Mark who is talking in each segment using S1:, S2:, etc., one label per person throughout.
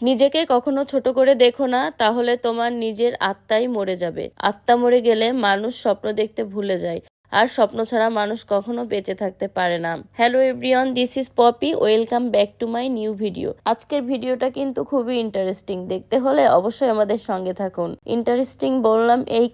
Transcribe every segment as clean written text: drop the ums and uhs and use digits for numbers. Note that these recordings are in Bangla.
S1: নিজেকে কখনো ছোট করে দেখো না, তাহলে তোমার নিজের আত্মাই মরে যাবে। আত্মা মরে গেলে মানুষ স্বপ্ন দেখতে ভুলে যায়, আর স্বপ্ন ছাড়া মানুষ কখনো বেঁচে থাকতে পারে না। Hello everyone, this is Poppy, welcome back to my new video. আজকের ভিডিওটা কিন্তু খুবই ইন্টারেস্টিং, দেখতে হলে অবশ্যই আমাদের সঙ্গে থাকুন। ইন্টারেস্টিং বললাম এই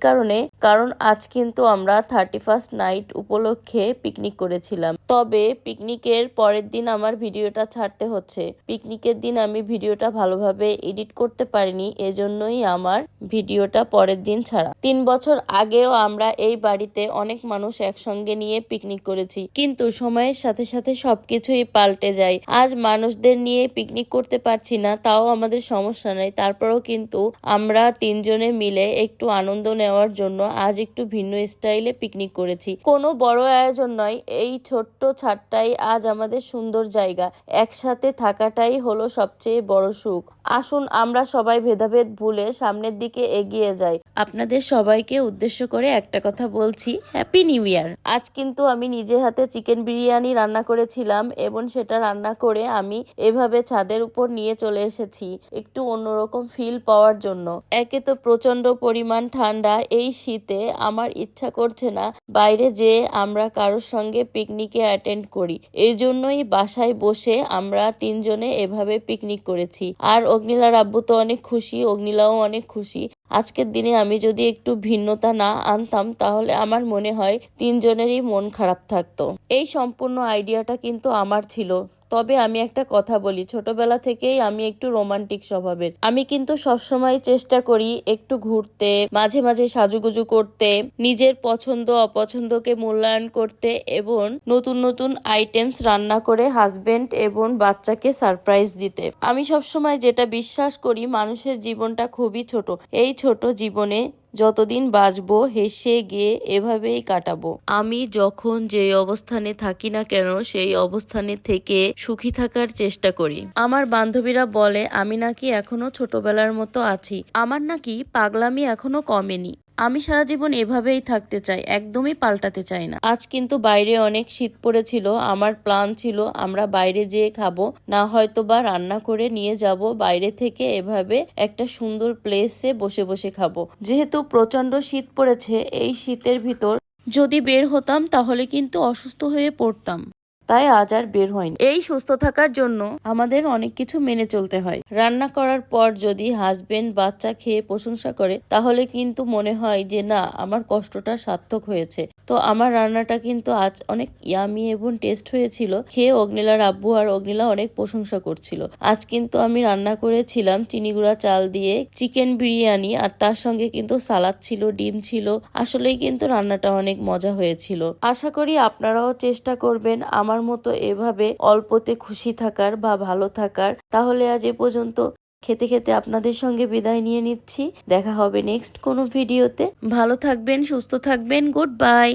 S1: কারণ আজ কিন্তু আমরা 31st নাইট উপলক্ষে পিকনিক করেছিলাম। তবে পিকনিকের পরের দিন আমার ভিডিওটা ছাড়তে হচ্ছে। পিকনিকের দিন আমি ভিডিওটা ভালোভাবে এডিট করতে পারিনি, এজন্যই আমার ভিডিওটা পরের দিন ছাড়া। 3 বছর আগেও আমরা এই বাড়িতে অনেক মানুষ একসঙ্গে নিয়ে পিকনিক করেছি, কিন্তু সময়ের সাথে সাথে সবকিছুই পাল্টে যায়। আজ মানুষদের নিয়ে পিকনিক করতে পারছি না, তাও আমাদের সমস্যা নেই। তারপরেও কিন্তু আমরা 3 জনে মিলে একটু আনন্দ নেওয়ার জন্য আজ একটু ভিন্ন স্টাইলে পিকনিক করেছি। কোনো বড় আয়োজন নয়, এই ছোট্ট ছাদটাই আজ আমাদের সুন্দর জায়গা। একসাথে থাকাটাই হলো সবচেয়ে বড় সুখ। আসুন আমরা সবাই ভেদাভেদ ভুলে সামনের দিকে এগিয়ে যাই। আপনাদের সবাইকে উদ্দেশ্য করে একটা কথা বলছি, হ্যাপি নিউ ইয়ার। আজ কিন্তু আমি নিজে হাতে চিকেন বিরিয়ানি রান্না করেছিলাম, এবং সেটা রান্না করে আমি এভাবে ছাদের উপর নিয়ে চলে এসেছি একটু অন্যরকম ফিল পাওয়ার জন্য। একে তো প্রচন্ড পরিমাণ ঠান্ডা, এই শীতে আমার ইচ্ছা করছে না বাইরে যেয়ে আমরা কারোর সঙ্গে পিকনিকে অ্যাটেন্ড করি। এই জন্যই বাসায় বসে আমরা 3 জনে এভাবে পিকনিক করেছি। আর অগ্নিলার আব্বু তো অনেক খুশি, অগ্নিলাও অনেক খুশি। আজকের দিনে আমি যদি একটু ভিন্নতা না আনতাম, তাহলে আমার মনে হয় 3 জনেরই মন খারাপ থাকতো। এই সম্পূর্ণ আইডিয়াটা কিন্তু আমার ছিল। তবে আমি একটা কথা বলি, ছোটবেলা থেকেই আমি একটু রোমান্টিক স্বভাবের। আমি কিন্তু সবসময় চেষ্টা করি একটু ঘুরতে, মাঝে মাঝে সাজুগুজু করতে, নিজের পছন্দ অপছন্দকে মূল্যায়ন করতে, এবং নতুন নতুন আইটেমস রান্না করে হাজবেন্ড এবং বাচ্চাকে সারপ্রাইজ দিতে। আমি সবসময় যেটা বিশ্বাস করি, মানুষের জীবনটা খুবই ছোট। এই ছোট জীবনে যতদিন বাঁচবো হেসে গিয়ে এভাবেই কাটাবো। আমি যখন যে অবস্থানে থাকি না কেন, সেই অবস্থানে থেকে সুখী থাকার চেষ্টা করি। আমার বান্ধবীরা বলে আমি নাকি এখনো ছোটবেলার মতো আছি, আমার নাকি পাগলামি এখনো কমেনি। আমি সারা জীবন এভাবেই থাকতে চাই, একদমই পাল্টাতে চাই না। আজ কিন্তু বাইরে অনেক শীত পড়েছিল, আমার প্ল্যান ছিল আমরা বাইরে যেয়ে খাবো, না হয়তো বা রান্না করে নিয়ে যাব বাইরে থেকে, এভাবে একটা সুন্দর প্লেসে বসে বসে খাবো। যেহেতু প্রচন্ড শীত পড়েছে, এই শীতের ভিতর যদি বের হতাম তাহলে কিন্তু অসুস্থ হয়ে পড়তাম, তাই আজ আর বের হয়নি। এই সুস্থ থাকার জন্য আমাদের অনেক কিছু মেনে চলতে হয়। রান্না করার পর যদি হাজবেন্ড বাচ্চা খেয়ে প্রশংসা করে, তাহলে কিন্তু মনে হয় যে না, আমার কষ্টটা সার্থক হয়েছে। তো আমার রান্নাটা কিন্তু আজ অনেক ইয়ামি এবং টেস্ট হয়েছিল। খেয়ে অগ্নিলার আব্বু আর অগ্নিলা অনেক প্রশংসা করছিল। আজ কিন্তু আমি রান্না করেছিলাম চিনিগুড়া চাল দিয়ে চিকেন বিরিয়ানি, আর তার সঙ্গে কিন্তু সালাদ ছিল, ডিম ছিল। আসলেই কিন্তু রান্নাটা অনেক মজা হয়েছিল। আশা করি আপনারাও চেষ্টা করবেন আমার মতো এভাবে অল্পতে খুশি থাকার বা ভালো থাকার। তাহলে আজ এ পর্যন্ত। খেতে খেতে আপনাদের সঙ্গে বিদায় নিয়ে নিচ্ছি। দেখা হবে নেক্সট কোনো ভিডিওতে। ভালো থাকবেন, সুস্থ থাকবেন। Good bye.